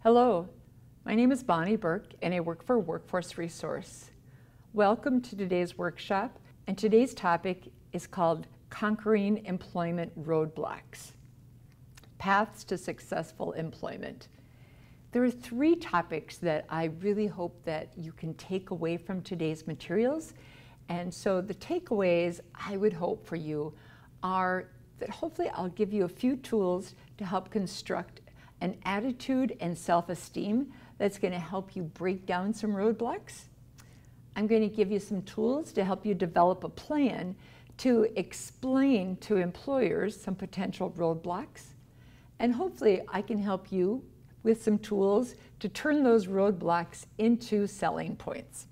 Hello, my name is Bonnie Burke and I work for Workforce Resource. Welcome to today's workshop, and today's topic is called Conquering Employment Roadblocks, Paths to Successful Employment. There are three topics that I really hope that you can take away from today's materials. And so the takeaways I would hope for you are that hopefully I'll give you a few tools to help construct an attitude and self-esteem that's going to help you break down some roadblocks. I'm going to give you some tools to help you develop a plan to explain to employers some potential roadblocks. And hopefully I can help you with some tools to turn those roadblocks into selling points.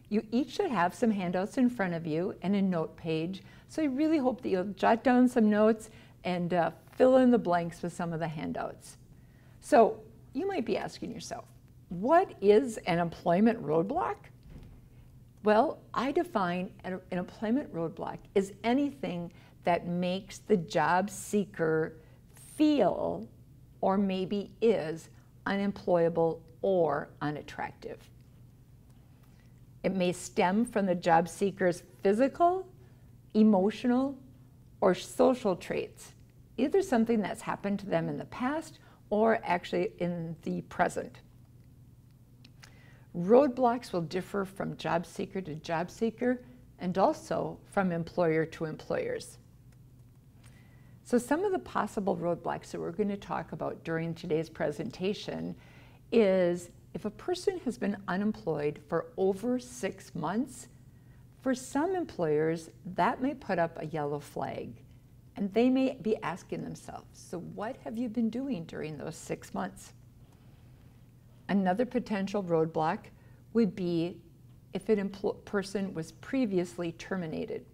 You each should have some handouts in front of you and a note page. So I really hope that you'll jot down some notes and fill in the blanks with some of the handouts. So you might be asking yourself, what is an employment roadblock? Well, I define an employment roadblock as anything that makes the job seeker feel or maybe is unemployable or unattractive. It may stem from the job seeker's physical, emotional, or social traits, either something that's happened to them in the past or actually in the present. Roadblocks will differ from job seeker to job seeker and also from employer to employers. So some of the possible roadblocks that we're going to talk about during today's presentation is if a person has been unemployed for over 6 months, for some employers that may put up a yellow flag. And they may be asking themselves, so what have you been doing during those 6 months? Another potential roadblock would be if a person was previously terminated.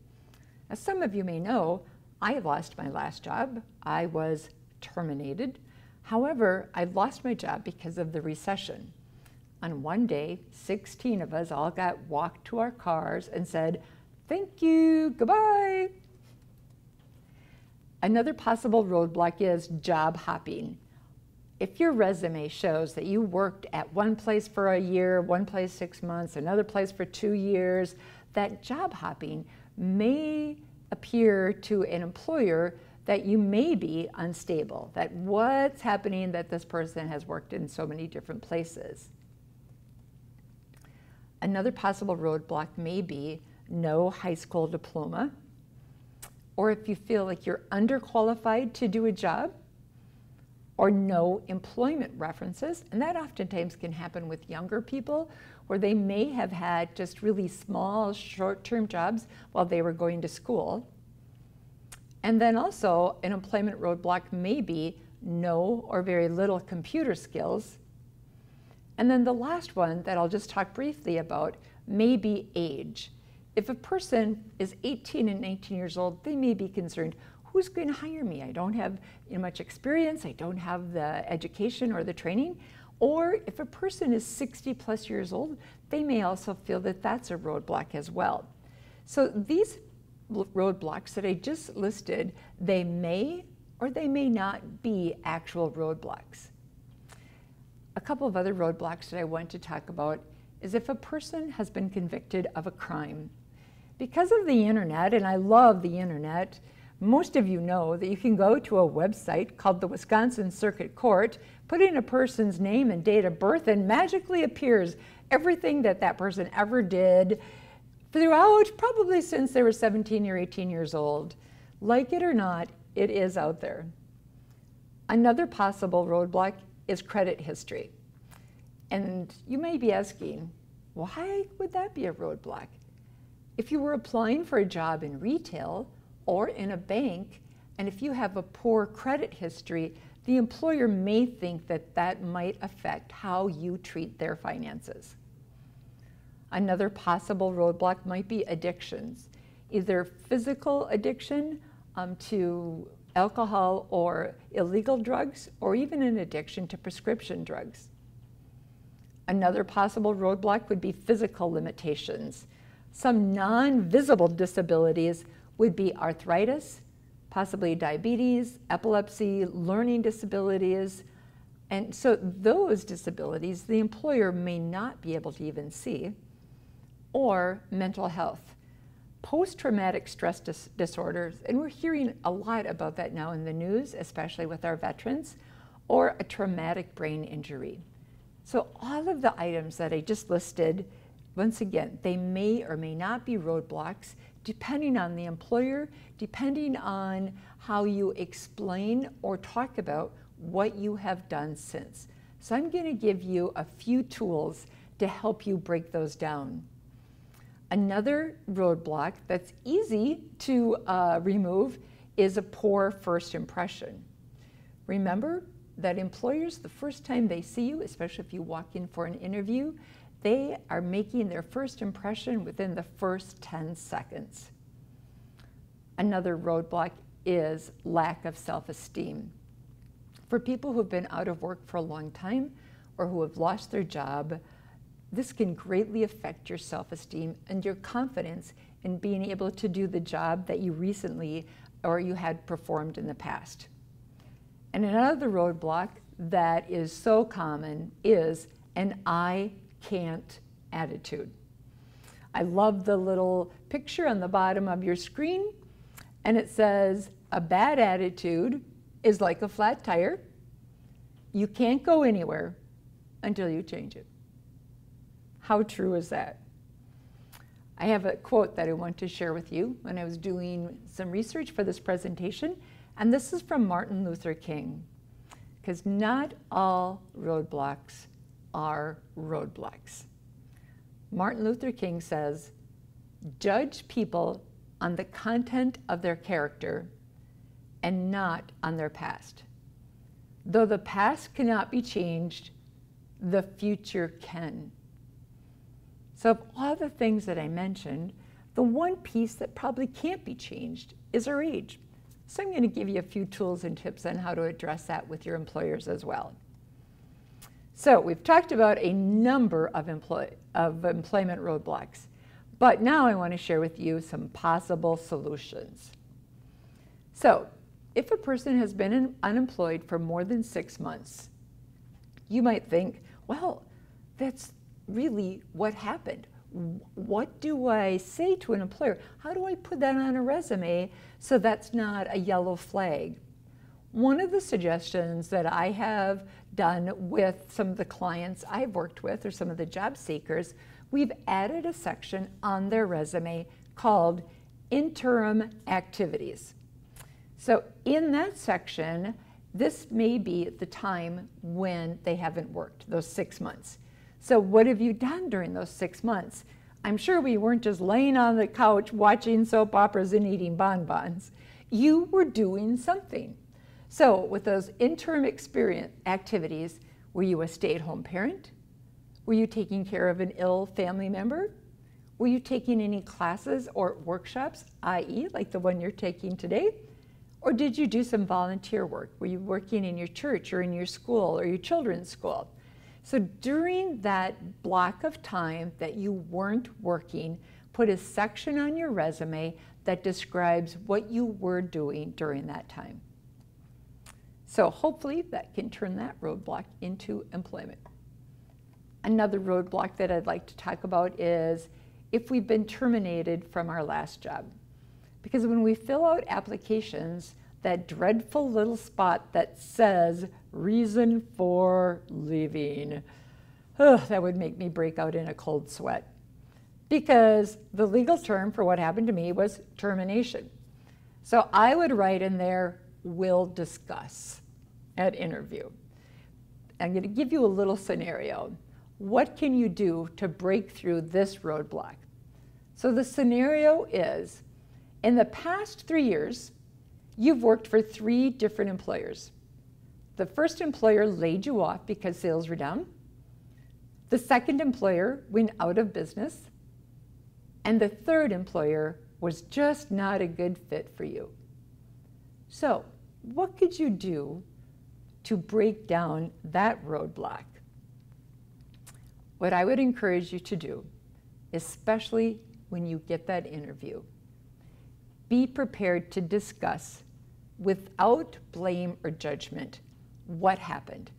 As some of you may know, I lost my last job. I was terminated. However, I lost my job because of the recession. On one day, 16 of us all got walked to our cars and said, "Thank you, goodbye." Another possible roadblock is job hopping. If your resume shows that you worked at one place for a year, one place 6 months, another place for 2 years, that job hopping may appear to an employer that you may be unstable, that what's happening that this person has worked in so many different places. Another possible roadblock may be no high school diploma, or if you feel like you're underqualified to do a job, or no employment references. And that oftentimes can happen with younger people where they may have had just really small short-term jobs while they were going to school. And then also an employment roadblock may be no or very little computer skills. And then the last one that I'll just talk briefly about may be age. If a person is 18 and 19 years old, they may be concerned, who's going to hire me? I don't have much experience, I don't have the education or the training. Or if a person is 60 plus years old, they may also feel that that's a roadblock as well. So these roadblocks that I just listed, they may or they may not be actual roadblocks. A couple of other roadblocks that I want to talk about is if a person has been convicted of a crime. Because of the internet, and I love the internet, most of you know that you can go to a website called the Wisconsin Circuit Court, put in a person's name and date of birth, and magically appears everything that that person ever did throughout, probably since they were 17 or 18 years old. Like it or not, it is out there. Another possible roadblock is credit history. And you may be asking, why would that be a roadblock? If you were applying for a job in retail or in a bank, and if you have a poor credit history, the employer may think that that might affect how you treat their finances. Another possible roadblock might be addictions, either physical addiction to alcohol or illegal drugs, or even an addiction to prescription drugs. Another possible roadblock would be physical limitations. Some non-visible disabilities would be arthritis, possibly diabetes, epilepsy, learning disabilities, And so those disabilities, the employer may not be able to even see, or mental health. Post-traumatic stress disorders, and we're hearing a lot about that now in the news, especially with our veterans, or a traumatic brain injury. So all of the items that I just listed, once again, they may or may not be roadblocks, depending on the employer, depending on how you explain or talk about what you have done since. So I'm going to give you a few tools to help you break those down. Another roadblock that's easy to remove is a poor first impression. Remember that employers, the first time they see you, especially if you walk in for an interview, they are making their first impression within the first 10 seconds. Another roadblock is lack of self-esteem. For people who've been out of work for a long time or who have lost their job, this can greatly affect your self-esteem and your confidence in being able to do the job that you recently or you had performed in the past. And another roadblock that is so common is an I can't attitude. I love the little picture on the bottom of your screen, and it says a bad attitude is like a flat tire. You can't go anywhere until you change it. How true is that? I have a quote that I want to share with you when I was doing some research for this presentation, and this is from Martin Luther King, because not all roadblocks are roadblocks. Martin Luther King says, "Judge people on the content of their character and not on their past. Though the past cannot be changed, the future can." So of all the things that I mentioned, the one piece that probably can't be changed is our age. So I'm going to give you a few tools and tips on how to address that with your employers as well. So we've talked about a number of employment roadblocks, but now I want to share with you some possible solutions. So if a person has been unemployed for more than 6 months, you might think, well, that's really what happened. What do I say to an employer? How do I put that on a resume so that's not a yellow flag? One of the suggestions that I have done with some of the clients I've worked with or some of the job seekers, we've added a section on their resume called interim activities. So in that section, this may be the time when they haven't worked, those 6 months. So what have you done during those 6 months? I'm sure we weren't just laying on the couch watching soap operas and eating bonbons. You were doing something. So with those interim experience activities, were you a stay-at-home parent? Were you taking care of an ill family member? Were you taking any classes or workshops, i.e. like the one you're taking today? Or did you do some volunteer work? Were you working in your church or in your school or your children's school? So during that block of time that you weren't working, put a section on your resume that describes what you were doing during that time. So hopefully that can turn that roadblock into employment. Another roadblock that I'd like to talk about is if we've been terminated from our last job. Because when we fill out applications, that dreadful little spot that says reason for leaving, that would make me break out in a cold sweat. Because the legal term for what happened to me was termination. So I would write in there, "will discuss" at interview. I'm going to give you a little scenario. What can you do to break through this roadblock? So the scenario is, in the past 3 years, you've worked for 3 different employers. The first employer laid you off because sales were down. The second employer went out of business. And the third employer was just not a good fit for you. So what could you do to break down that roadblock? What I would encourage you to do, especially when you get that interview, be prepared to discuss without blame or judgment what happened.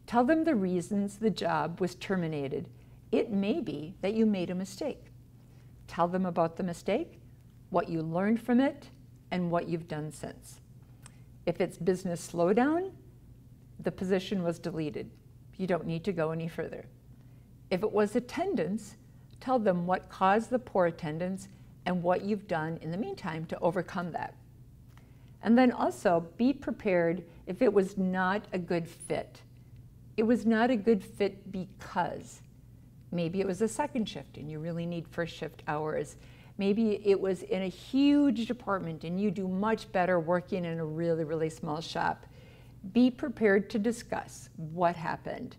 Tell them the reasons the job was terminated. It may be that you made a mistake. Tell them about the mistake, what you learned from it, and what you've done since. If it's business slowdown, the position was deleted. You don't need to go any further. If it was attendance, tell them what caused the poor attendance and what you've done in the meantime to overcome that. And then also be prepared if it was not a good fit. It was not a good fit because maybe it was a second shift and you really need first shift hours. Maybe it was in a huge department and you do much better working in a really, really small shop. Be prepared to discuss what happened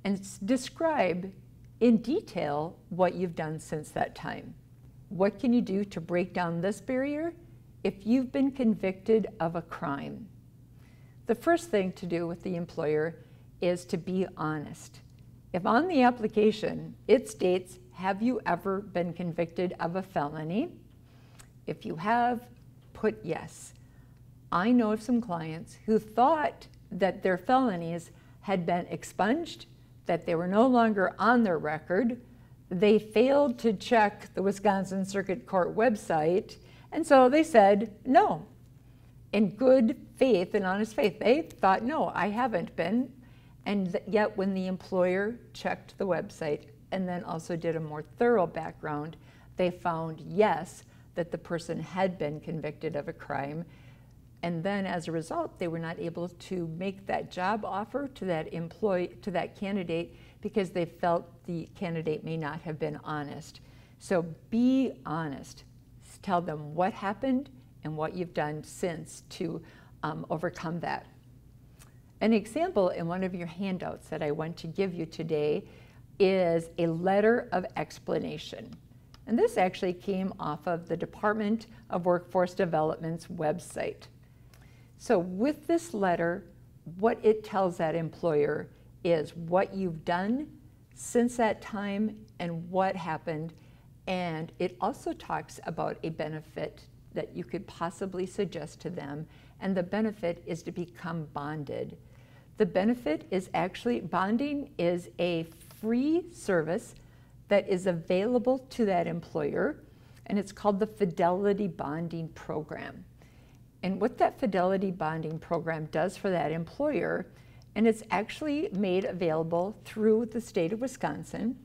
and describe in detail what you've done since that time. What can you do to break down this barrier if you've been convicted of a crime? The first thing to do with the employer is to be honest. If on the application it states, have you ever been convicted of a felony? If you have, put yes. I know of some clients who thought that their felonies had been expunged, that they were no longer on their record. They failed to check the Wisconsin Circuit Court website, and so they said no. In good faith and honest faith, they thought, no, I haven't been. And yet when the employer checked the website and then also did a more thorough background, they found, yes, that the person had been convicted of a crime. And then as a result, they were not able to make that job offer to that candidate because they felt the candidate may not have been honest. So be honest. Tell them what happened and what you've done since to overcome that. An example in one of your handouts that I want to give you today is a letter of explanation. And this actually came off of the Department of Workforce Development's website. So with this letter, what it tells that employer is what you've done since that time and what happened. And it also talks about a benefit that you could possibly suggest to them. And the benefit is to become bonded. The benefit is actually, bonding is a free service that is available to that employer, and it's called the Fidelity Bonding Program. And what that Fidelity Bonding Program does for that employer, and it's actually made available through the state of Wisconsin,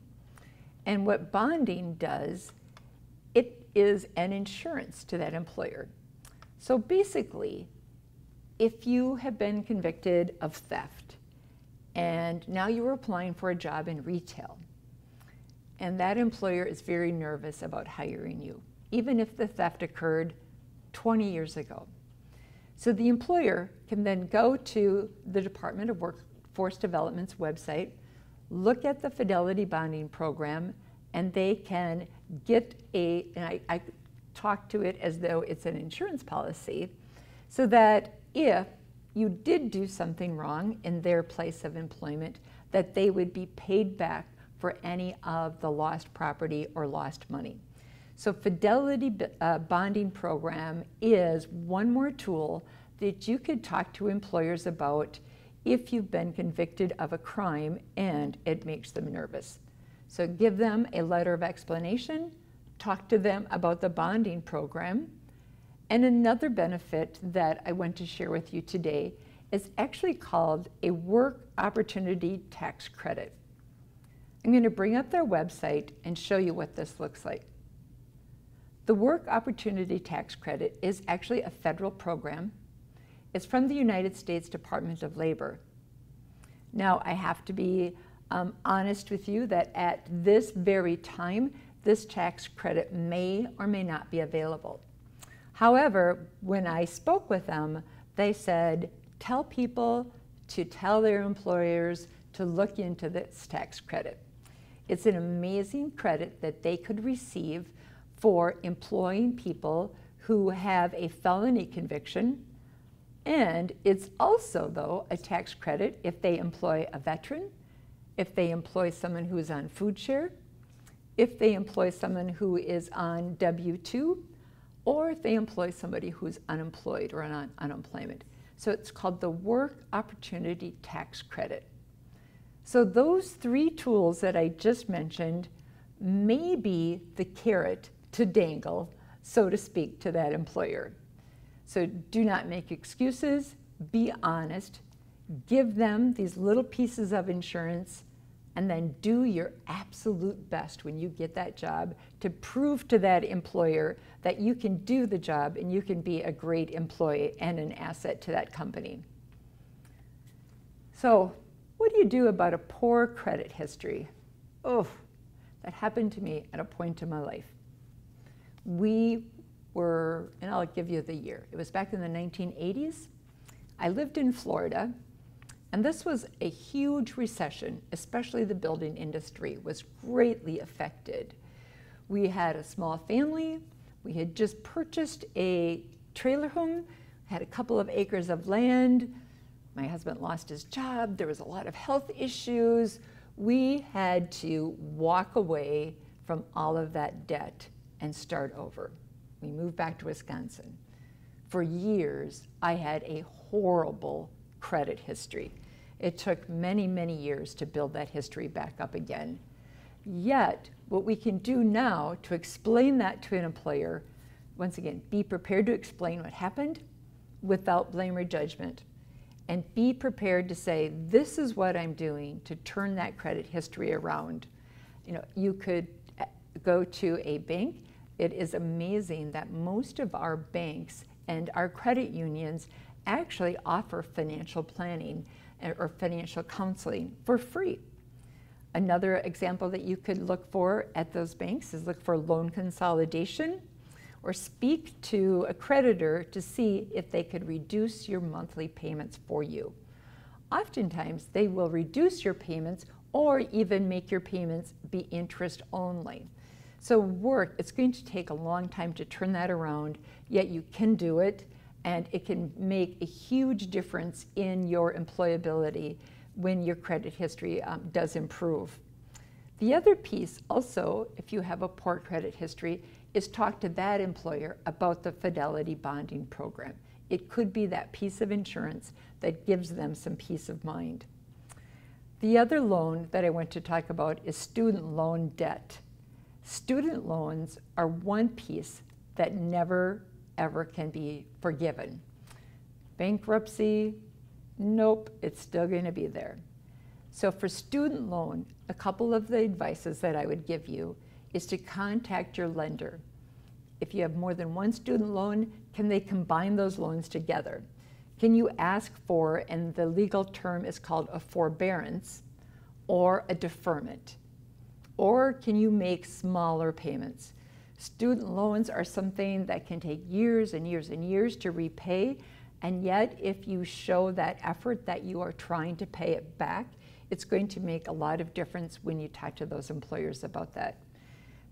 and what bonding does, it is an insurance to that employer. So basically, if you have been convicted of theft and now you are applying for a job in retail and that employer is very nervous about hiring you, even if the theft occurred 20 years ago. So the employer can then go to the Department of Workforce Development's website, look at the Fidelity Bonding Program, and they can get and I talk to it as though it's an insurance policy, so that if you did do something wrong in their place of employment, that they would be paid back for any of the lost property or lost money. So Fidelity Bonding Program is one more tool that you could talk to employers about if you've been convicted of a crime and it makes them nervous. So give them a letter of explanation, talk to them about the bonding program. And another benefit that I want to share with you today is actually called a Work Opportunity Tax Credit. I'm going to bring up their website and show you what this looks like. The Work Opportunity Tax Credit is actually a federal program. It's from the United States Department of Labor. Now, I have to be honest with you that at this very time, this tax credit may or may not be available. However, when I spoke with them, they said, tell people to tell their employers to look into this tax credit. It's an amazing credit that they could receive for employing people who have a felony conviction. And it's also, though, a tax credit if they employ a veteran, if they employ someone who is on food share, if they employ someone who is on W-2, or if they employ somebody who's unemployed or on unemployment. So it's called the Work Opportunity Tax Credit. So those 3 tools that I just mentioned may be the carrot to dangle, so to speak, to that employer. So do not make excuses, be honest, give them these little pieces of insurance, and then do your absolute best when you get that job to prove to that employer that you can do the job and you can be a great employee and an asset to that company. So what do you do about a poor credit history? Oh, that happened to me at a point in my life. We were, and I'll give you the year, it was back in the 1980s. I lived in Florida, and this was a huge recession, especially the building industry was greatly affected. We had a small family. We had just purchased a trailer home, had a couple of acres of land. My husband lost his job. There was a lot of health issues. We had to walk away from all of that debt and start over. We moved back to Wisconsin. For years, I had a horrible credit history. It took many, many years to build that history back up again. Yet, what we can do now to explain that to an employer, once again, be prepared to explain what happened without blame or judgment, and be prepared to say, this is what I'm doing to turn that credit history around. You know, you could go to a bank. It is amazing that most of our banks and our credit unions actually offer financial planning or financial counseling for free. Another example that you could look for at those banks is look for loan consolidation, or speak to a creditor to see if they could reduce your monthly payments for you. Oftentimes, they will reduce your payments or even make your payments be interest only. So it's going to take a long time to turn that around, yet you can do it, and it can make a huge difference in your employability when your credit history does improve. The other piece also, if you have a poor credit history, is talk to that employer about the fidelity bonding program. It could be that piece of insurance that gives them some peace of mind. The other loan that I want to talk about is student loan debt. Student loans are one piece that never, ever can be forgiven. Bankruptcy, nope, it's still going to be there. So for student loan, a couple of the advices that I would give you is to contact your lender. If you have more than one student loan, can they combine those loans together? Can you ask for, and the legal term is called a forbearance or a deferment? Or can you make smaller payments? Student loans are something that can take years and years and years to repay, and yet if you show that effort that you are trying to pay it back, it's going to make a lot of difference when you talk to those employers about that.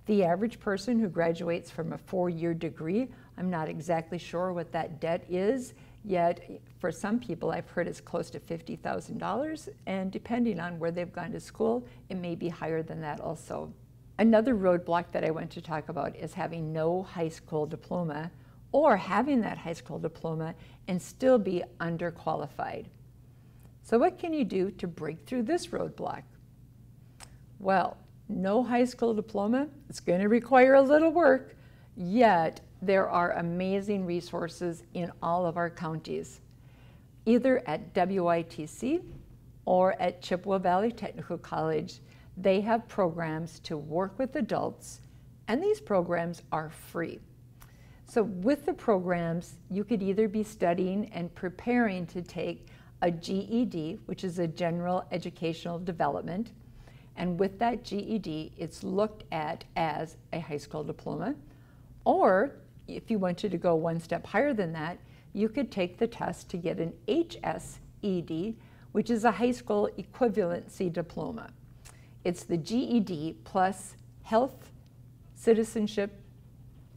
The average person who graduates from a 4-year degree, I'm not exactly sure what that debt is, yet for some people I've heard it's close to $50,000, and depending on where they've gone to school, it may be higher than that also. Another roadblock that I want to talk about is having no high school diploma, or having that high school diploma and still be underqualified. So what can you do to break through this roadblock? Well, no high school diploma, it's going to require a little work, yet there are amazing resources in all of our counties, either at WITC or at Chippewa Valley Technical College. They have programs to work with adults, and these programs are free. So with the programs, you could either be studying and preparing to take a GED, which is a General Educational Development, and with that GED, it's looked at as a high school diploma. Or if you wanted to go one step higher than that, you could take the test to get an HSED, which is a high school equivalency diploma. It's the GED plus health, citizenship,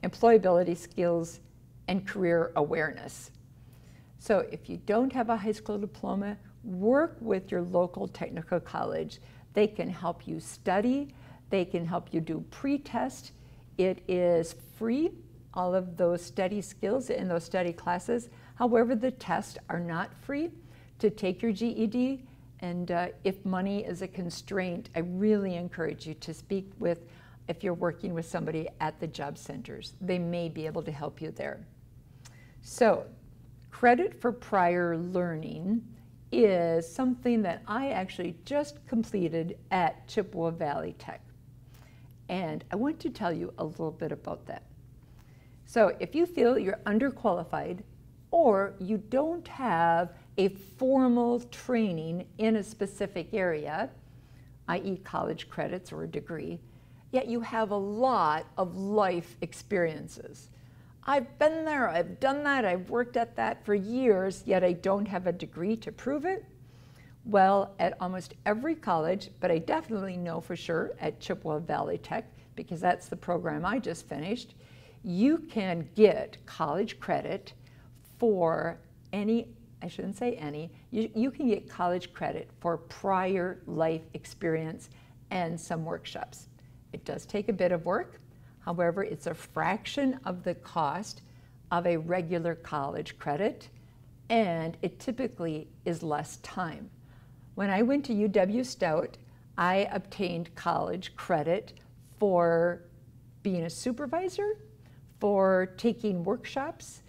employability skills, and career awareness. So if you don't have a high school diploma, work with your local technical college. They can help you study. They can help you do pre-test. It is free, all of those study skills in those study classes. However, the tests are not free to take your GED And if money is a constraint, I really encourage you to speak with, if you're working with somebody at the job centers. They may be able to help you there. So, credit for prior learning is something that I actually just completed at Chippewa Valley Tech. And I want to tell you a little bit about that. So if you feel you're underqualified or you don't have a formal training in a specific area, i.e. college credits or a degree, yet you have a lot of life experiences. I've been there, I've done that, I've worked at that for years, yet I don't have a degree to prove it. Well, at almost every college, but I definitely know for sure at Chippewa Valley Tech, because that's the program I just finished, you can get college credit for any, I shouldn't say any, you can get college credit for prior life experience and some workshops. It does take a bit of work. However, it's a fraction of the cost of a regular college credit, and it typically is less time. When I went to UW Stout, I obtained college credit for being a supervisor, for taking workshops,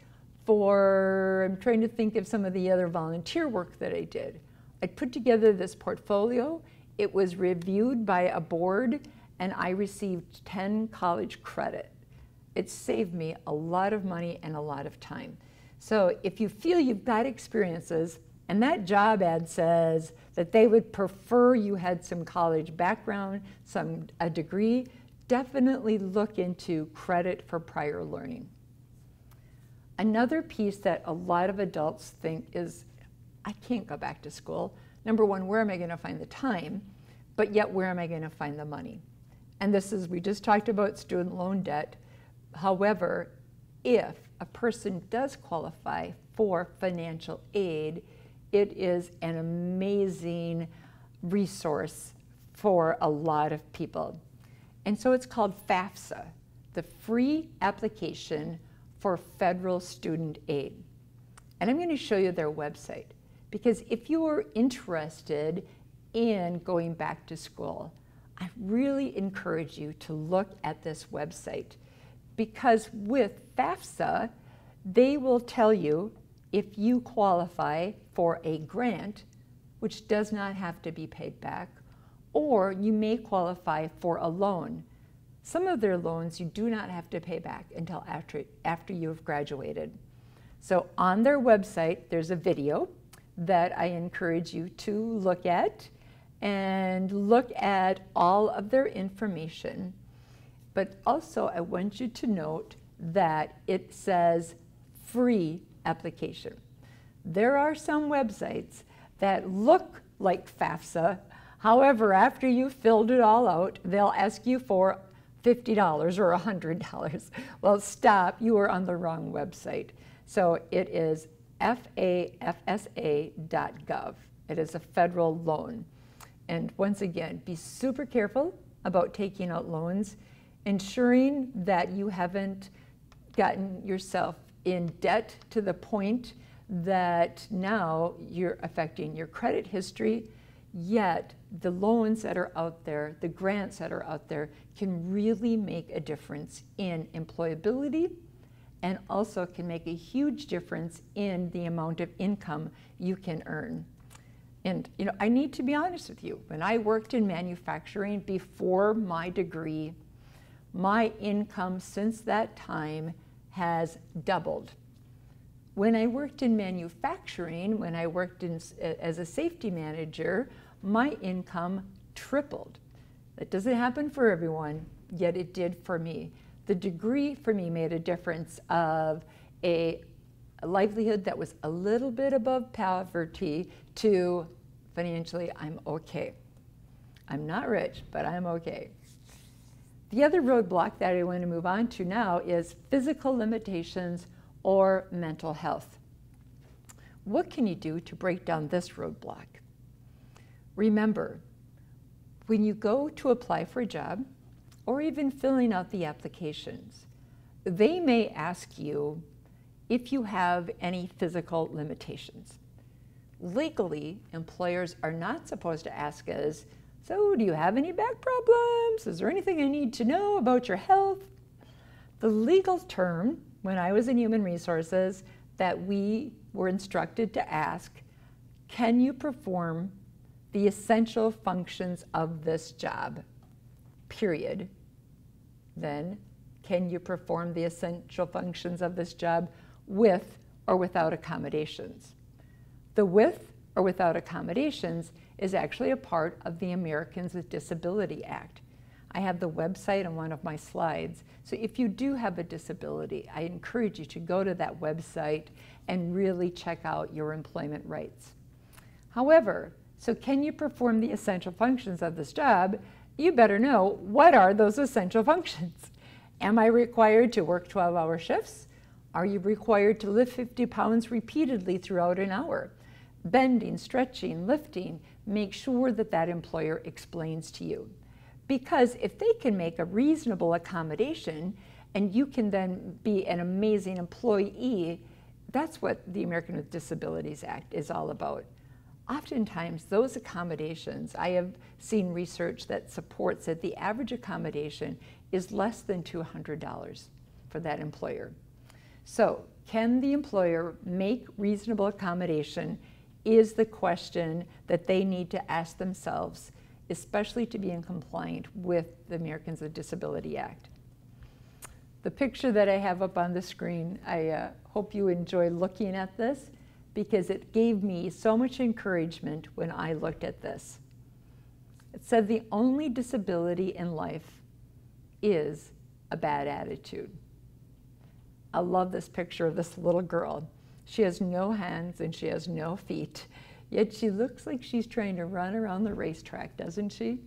I'm trying to think of some of the other volunteer work that I did. I put together this portfolio. It was reviewed by a board, and I received 10 college credit. It saved me a lot of money and a lot of time. So if you feel you've got experiences, and that job ad says that they would prefer you had some college background, a degree, definitely look into credit for prior learning. Another piece that a lot of adults think is, I can't go back to school. Number one, where am I going to find the time? But yet, where am I going to find the money? And this is, we just talked about student loan debt. However, if a person does qualify for financial aid, it is an amazing resource for a lot of people. And so it's called FAFSA, the Free Application for Federal Student Aid. And I'm going to show you their website, because if you are interested in going back to school, I really encourage you to look at this website, because with FAFSA, they will tell you if you qualify for a grant, which does not have to be paid back, or you may qualify for a loan. Some of their loans you do not have to pay back until after you have graduated. So on their website, there's a video that I encourage you to look at, and look at all of their information. But also I want you to note that it says free application. There are some websites that look like FAFSA. However, after you've filled it all out, they'll ask you for $50 or $100. Well, stop, you are on the wrong website. So it is fafsa.gov. It is a federal loan. And once again, be super careful about taking out loans, ensuring that you haven't gotten yourself in debt to the point that now you're affecting your credit history, yet the loans that are out there, the grants that are out there, can really make a difference in employability, and also can make a huge difference in the amount of income you can earn. And you know, I need to be honest with you, when I worked in manufacturing before my degree, my income since that time has doubled. When I worked in manufacturing, when I worked as a safety manager, my income tripled. That doesn't happen for everyone, yet it did for me. The degree for me made a difference of a livelihood that was a little bit above poverty to financially, I'm okay. I'm not rich, but I'm okay. The other roadblock that I want to move on to now is physical limitations or mental health. What can you do to break down this roadblock? Remember, when you go to apply for a job, or even filling out the applications, they may ask you if you have any physical limitations. Legally, employers are not supposed to ask us, so do you have any back problems? Is there anything I need to know about your health? The legal term, when I was in human resources, that we were instructed to ask, can you perform the essential functions of this job? Period. Then, can you perform the essential functions of this job with or without accommodations? The with or without accommodations is actually a part of the Americans with Disability Act. I have the website on one of my slides. So if you do have a disability, I encourage you to go to that website and really check out your employment rights. However, so can you perform the essential functions of this job? You better know, what are those essential functions? Am I required to work 12-hour shifts? Are you required to lift 50 pounds repeatedly throughout an hour? Bending, stretching, lifting, make sure that that employer explains to you. Because if they can make a reasonable accommodation and you can then be an amazing employee, that's what the American with Disabilities Act is all about. Oftentimes, those accommodations, I have seen research that supports that the average accommodation is less than $200 for that employer. So, can the employer make reasonable accommodation is the question that they need to ask themselves, especially to be in compliance with the Americans with Disability Act. The picture that I have up on the screen, I hope you enjoy looking at this because it gave me so much encouragement when I looked at this. It said the only disability in life is a bad attitude. I love this picture of this little girl. She has no hands and she has no feet, yet she looks like she's trying to run around the racetrack, doesn't she?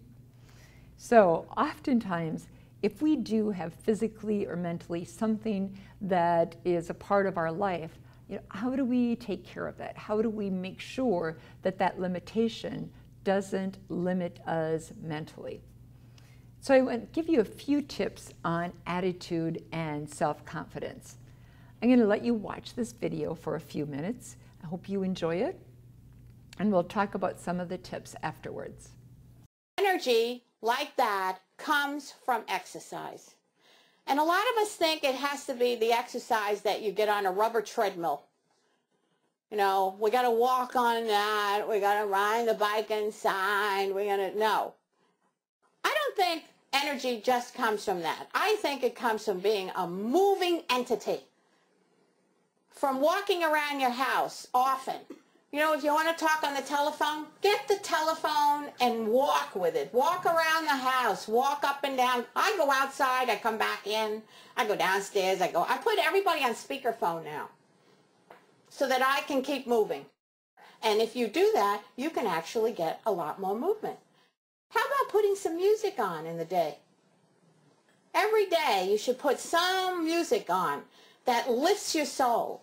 So oftentimes, if we do have physically or mentally something that is a part of our life, how do we take care of that? How do we make sure that that limitation doesn't limit us mentally? So I want to give you a few tips on attitude and self-confidence. I'm going to let you watch this video for a few minutes. I hope you enjoy it, and we'll talk about some of the tips afterwards. Energy like that comes from exercise. And a lot of us think it has to be the exercise that you get on a rubber treadmill. We got to walk on that, we got to ride the bike inside, no. I don't think energy just comes from that. I think it comes from being a moving entity. From walking around your house often. If you want to talk on the telephone, get the telephone and walk with it. Walk around the house, walk up and down. I go outside, I come back in, I go downstairs, I put everybody on speakerphone now so that I can keep moving. And if you do that, you can actually get a lot more movement. How about putting some music on in the day? Every day you should put some music on that lifts your soul.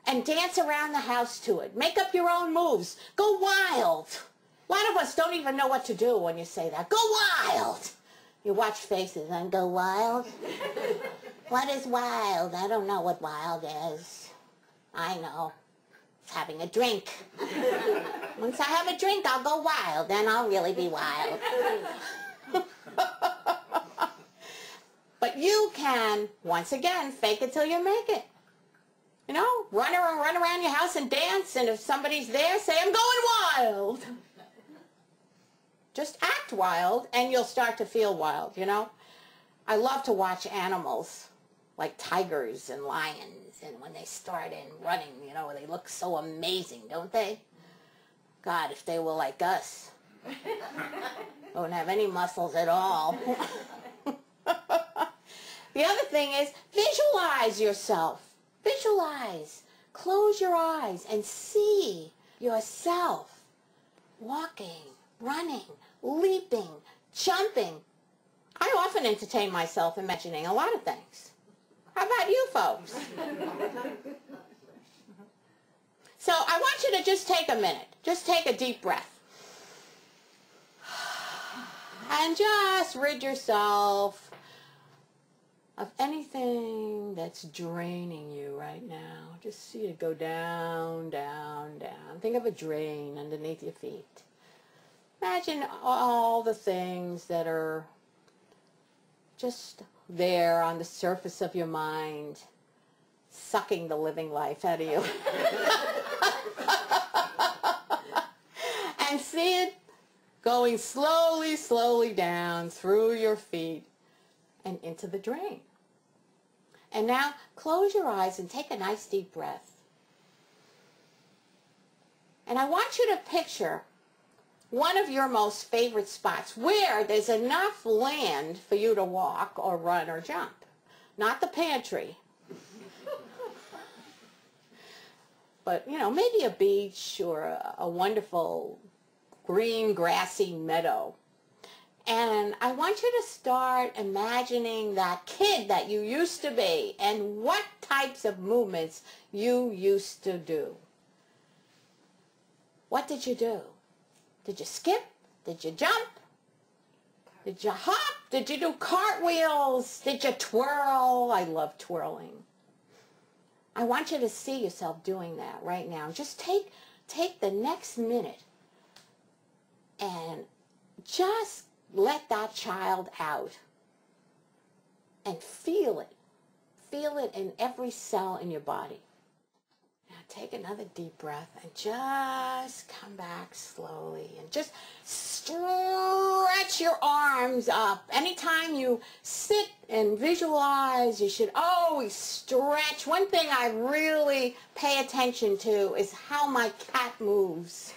And dance around the house to it. Make up your own moves. Go wild. A lot of us don't even know what to do when you say that. Go wild. You watch faces and go wild. What is wild? I don't know what wild is. I know. It's having a drink. Once I have a drink, I'll go wild. Then I'll really be wild. But you can, once again, fake it till you make it. Run around your house and dance, and if somebody's there, say, I'm going wild. Just act wild, and you'll start to feel wild, I love to watch animals, like tigers and lions, and when they start in running, they look so amazing, don't they? God, if they were like us, they wouldn't have any muscles at all. The other thing is, visualize yourself. Visualize. Close your eyes and see yourself walking, running, leaping, jumping. I often entertain myself imagining a lot of things. How about you folks? So I want you to just take a minute. Just take a deep breath. And just rid yourself of anything that's draining you right now. Just see it go down, down, down. down. Think of a drain underneath your feet. Imagine all the things that are just there on the surface of your mind, sucking the living life out of you. And see it going slowly, slowly down through your feet and into the drain. And now close your eyes and take a nice deep breath. And I want you to picture one of your most favorite spots where there's enough land for you to walk or run or jump. Not the pantry. But, you know, maybe a beach or a wonderful green grassy meadow. And I want you to start imagining that kid that you used to be and what types of movements you used to do. What did you do? Did you skip? Did you jump? Did you hop? Did you do cartwheels? Did you twirl? I love twirling. I want you to see yourself doing that right now. Just take the next minute and just let that child out and feel it. Feel it in every cell in your body. Now take another deep breath and just come back slowly and just stretch your arms up. Anytime you sit and visualize, you should always stretch. One thing I really pay attention to is how my cat moves.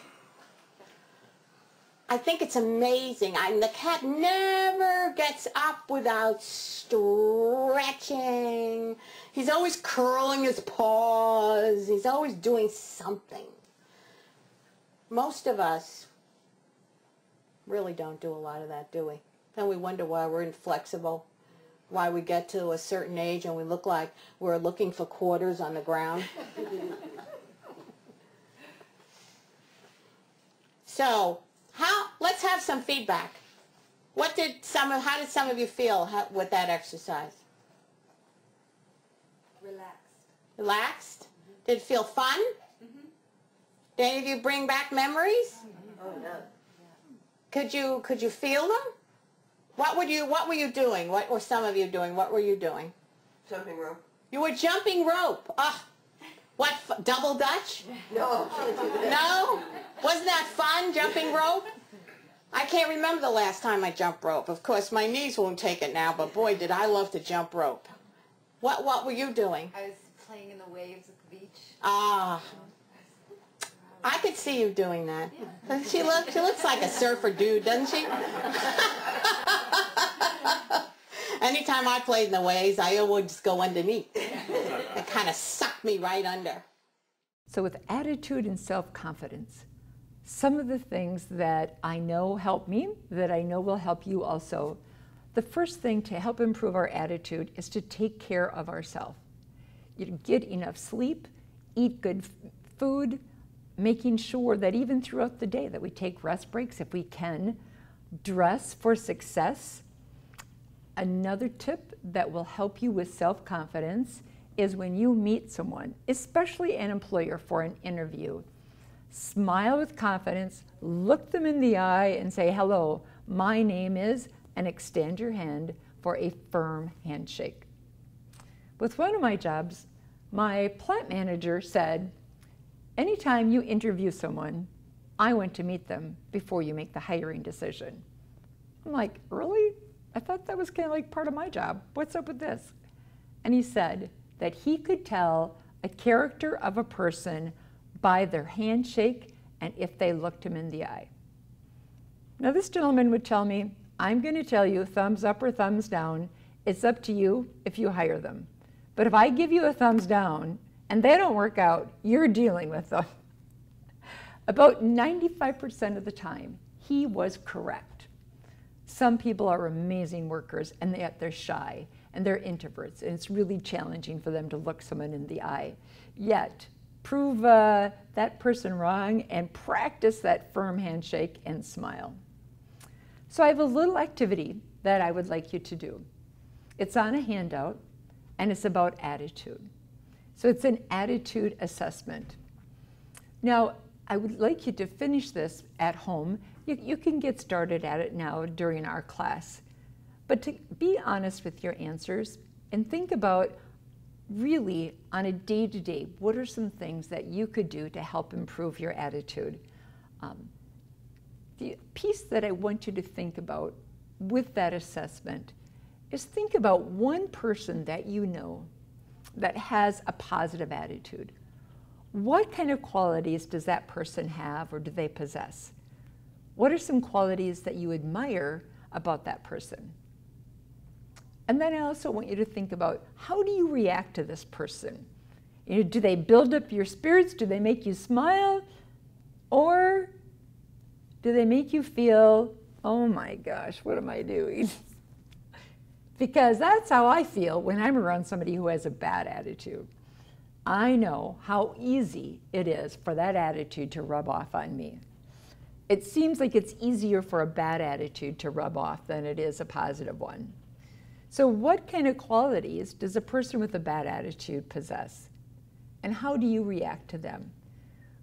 I think it's amazing. The cat never gets up without stretching. He's always curling his paws. He's always doing something. Most of us really don't do a lot of that, do we? Then we wonder why we're inflexible, why we get to a certain age and we look like we're looking for quarters on the ground. So, let's have some feedback. How did some of you feel with that exercise? Relaxed. Relaxed? Mm-hmm. Did it feel fun? Mm-hmm. Did any of you bring back memories? Mm-hmm. Oh, no. Could you feel them? What were you doing? What were some of you doing? What were you doing? Jumping rope. You were jumping rope. What, double Dutch? No. No? Wasn't that fun, jumping rope? I can't remember the last time I jumped rope. Of course, my knees won't take it now, but boy, did I love to jump rope. What were you doing? I was playing in the waves at the beach. Ah. I could see you doing that. Yeah. She looks like a surfer dude, doesn't she? Anytime I played in the waves, I always just go underneath. It kind of sucked me right under. So with attitude and self-confidence, some of the things that I know help me, that I know will help you also, the first thing to help improve our attitude is to take care of ourselves. You get enough sleep, eat good food, making sure that even throughout the day that we take rest breaks if we can, dress for success. Another tip that will help you with self-confidence is when you meet someone, especially an employer for an interview, smile with confidence, look them in the eye and say, hello, my name is, and extend your hand for a firm handshake. With one of my jobs, my plant manager said, anytime you interview someone, I want to meet them before you make the hiring decision. I'm like, really? I thought that was kind of like part of my job. What's up with this? And he said that he could tell a character of a person by their handshake and if they looked him in the eye. Now this gentleman would tell me, I'm going to tell you thumbs up or thumbs down. It's up to you if you hire them. But if I give you a thumbs down and they don't work out, you're dealing with them. About 95% of the time, he was correct. Some people are amazing workers and yet they're shy and they're introverts and it's really challenging for them to look someone in the eye. Yet, prove that person wrong and practice that firm handshake and smile. So I have a little activity that I would like you to do. It's on a handout and it's about attitude. So it's an attitude assessment. Now, I would like you to finish this at home. You can get started at it now during our class. But to be honest with your answers and think about really on a day-to-day, what are some things that you could do to help improve your attitude? The piece that I want you to think about with that assessment is think about one person that you know that has a positive attitude. What kind of qualities does that person have or do they possess? What are some qualities that you admire about that person? And then I also want you to think about, how do you react to this person? You know, do they build up your spirits? Do they make you smile? Or do they make you feel, oh my gosh, what am I doing? Because that's how I feel when I'm around somebody who has a bad attitude. I know how easy it is for that attitude to rub off on me. It seems like it's easier for a bad attitude to rub off than it is a positive one. So what kind of qualities does a person with a bad attitude possess? And how do you react to them?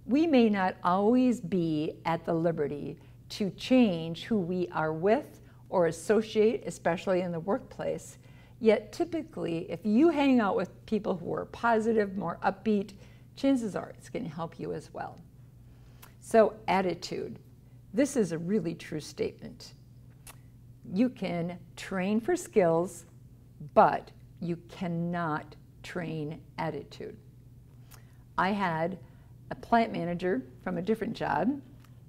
We may not always be at the liberty to change who we are with or associate, especially in the workplace. Yet typically, if you hang out with people who are positive, more upbeat, chances are it's going to help you as well. So attitude. This is a really true statement. You can train for skills, but you cannot train attitude. I had a plant manager from a different job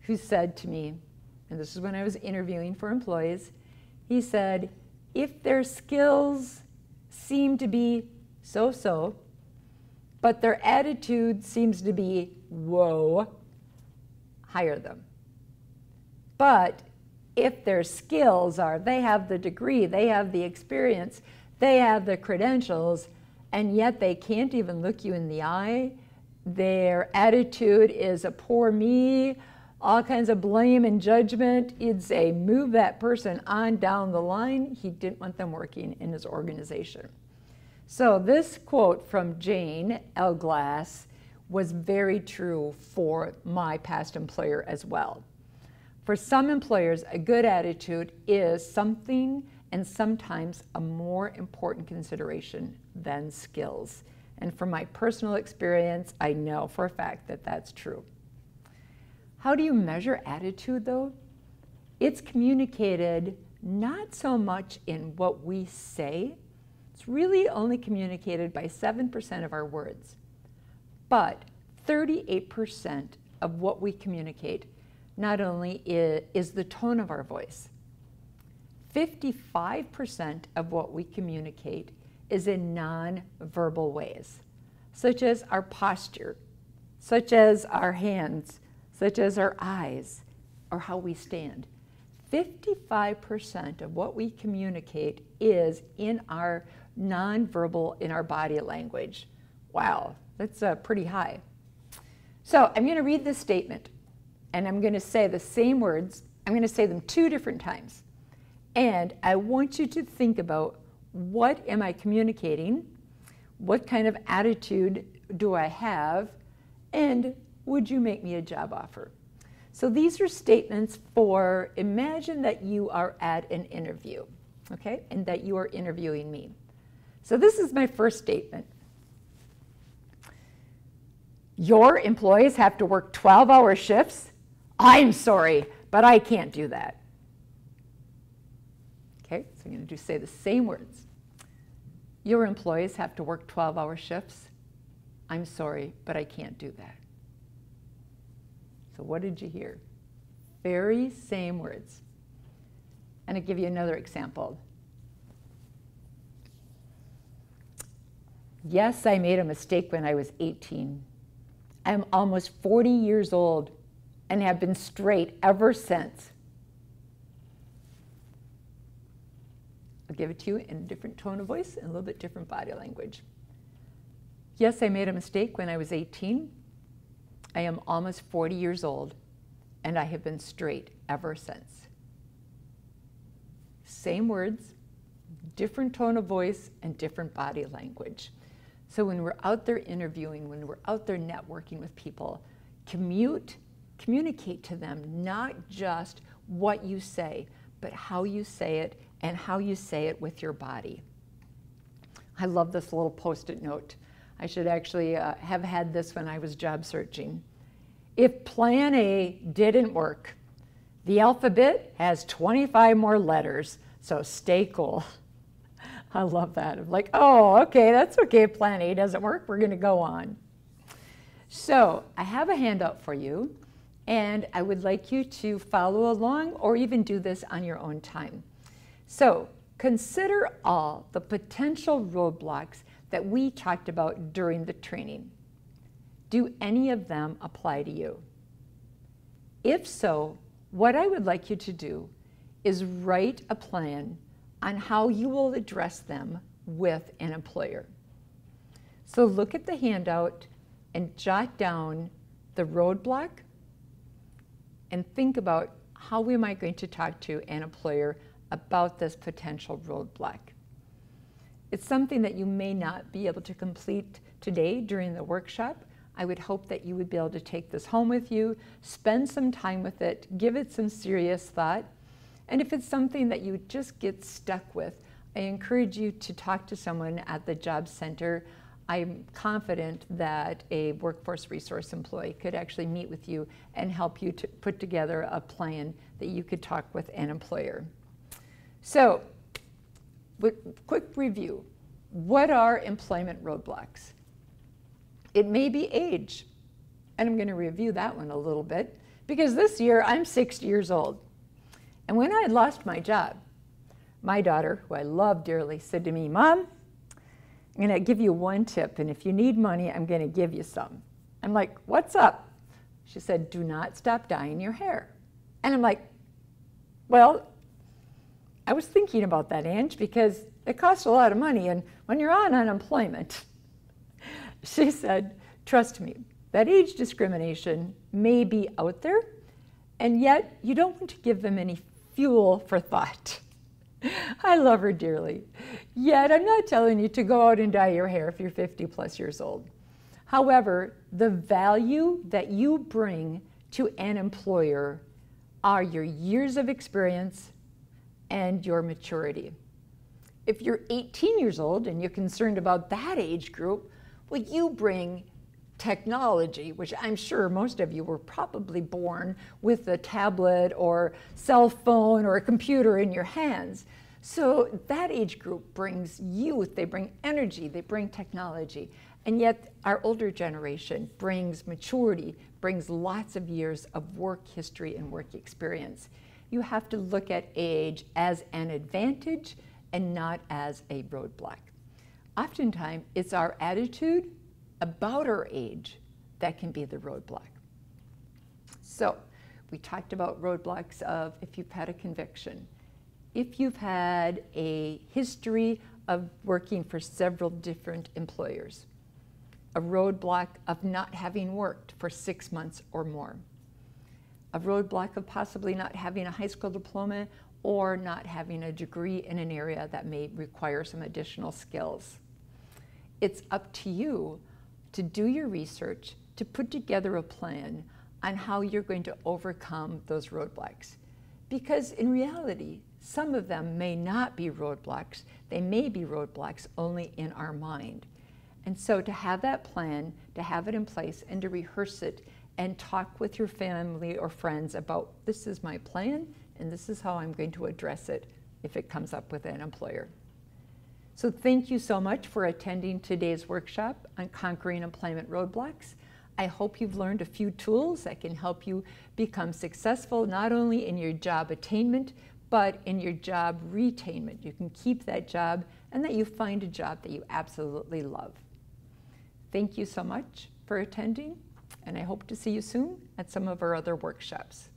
who said to me, and this is when I was interviewing for employees, he said, if their skills seem to be so-so, but their attitude seems to be whoa, hire them. But if their skills are, they have the degree, they have the experience, they have the credentials, and yet they can't even look you in the eye, their attitude is a poor me, all kinds of blame and judgment, you'd say move that person on down the line. He didn't want them working in his organization. So this quote from Jane L. Glass was very true for my past employer as well. For some employers, a good attitude is something and sometimes a more important consideration than skills. And from my personal experience, I know for a fact that that's true. How do you measure attitude, though? It's communicated not so much in what we say. It's really only communicated by 7% of our words. But 38% of what we communicate not only is the tone of our voice. 55% of what we communicate is in non-verbal ways, such as our posture, such as our hands, such as our eyes, or how we stand. 55% of what we communicate is in our non-verbal, in our body language. Wow, that's pretty high. So I'm going to read this statement, and I'm going to say the same words. I'm going to say them 2 different times. And I want you to think about, what am I communicating? What kind of attitude do I have? And would you make me a job offer? So these are statements for, imagine that you are at an interview, okay? And that you are interviewing me. So this is my first statement. Your employees have to work 12-hour shifts? I'm sorry, but I can't do that. Okay, so I'm going to say the same words. Your employees have to work 12-hour shifts? I'm sorry, but I can't do that. So what did you hear? Very same words. And I'll give you another example. Yes, I made a mistake when I was 18. I'm almost 40 years old and have been straight ever since. I'll give it to you in a different tone of voice and a little bit different body language. Yes, I made a mistake when I was 18. I am almost 40 years old, and I have been straight ever since. Same words, different tone of voice, and different body language. So when we're out there interviewing, when we're out there networking with people, communicate to them not just what you say, but how you say it and how you say it with your body. I love this little Post-it note. I should actually have had this when I was job searching. If plan A didn't work, the alphabet has 25 more letters, so stay cool. I love that. I'm like, oh, okay, that's okay. If plan A doesn't work, we're going to go on. So I have a handout for you, and I would like you to follow along or even do this on your own time. So consider all the potential roadblocks that we talked about during the training. Do any of them apply to you? If so, what I would like you to do is write a plan on how you will address them with an employer. So look at the handout and jot down the roadblock and think about how am I going to talk to an employer about this potential roadblock. It's something that you may not be able to complete today during the workshop. I would hope that you would be able to take this home with you, spend some time with it, give it some serious thought. And if it's something that you just get stuck with, I encourage you to talk to someone at the job center. I'm confident that a workforce resource employee could actually meet with you and help you to put together a plan that you could talk with an employer. So, quick review. What are employment roadblocks? It may be age, and I'm going to review that one a little bit because this year I'm 60 years old. And when I had lost my job, my daughter, who I love dearly, said to me, Mom, I'm going to give you one tip, and if you need money, I'm going to give you some. I'm like, what's up? She said, do not stop dyeing your hair. And I'm like, well, I was thinking about that, Ange, because it costs a lot of money, and when you're on unemployment, she said, trust me, that age discrimination may be out there, and yet you don't want to give them any fuel for thought. I love her dearly. Yet I'm not telling you to go out and dye your hair if you're 50 plus years old. However, the value that you bring to an employer are your years of experience and your maturity. If you're 18 years old and you're concerned about that age group, well, you bring technology, which I'm sure most of you were probably born with a tablet or cell phone or a computer in your hands. So that age group brings youth, they bring energy, they bring technology. And yet our older generation brings maturity, brings lots of years of work history and work experience. You have to look at age as an advantage and not as a roadblock. Oftentimes, it's our attitude about our age that can be the roadblock. So we talked about roadblocks of if you've had a conviction, if you've had a history of working for several different employers, a roadblock of not having worked for 6 months or more, a roadblock of possibly not having a high school diploma or not having a degree in an area that may require some additional skills. It's up to you to do your research, to put together a plan on how you're going to overcome those roadblocks. Because in reality, some of them may not be roadblocks. They may be roadblocks only in our mind. And so to have that plan, to have it in place, and to rehearse it, and talk with your family or friends about this is my plan, and this is how I'm going to address it if it comes up with an employer. So thank you so much for attending today's workshop on conquering employment roadblocks. I hope you've learned a few tools that can help you become successful not only in your job attainment, but in your job retainment. You can keep that job and that you find a job that you absolutely love. Thank you so much for attending, and I hope to see you soon at some of our other workshops.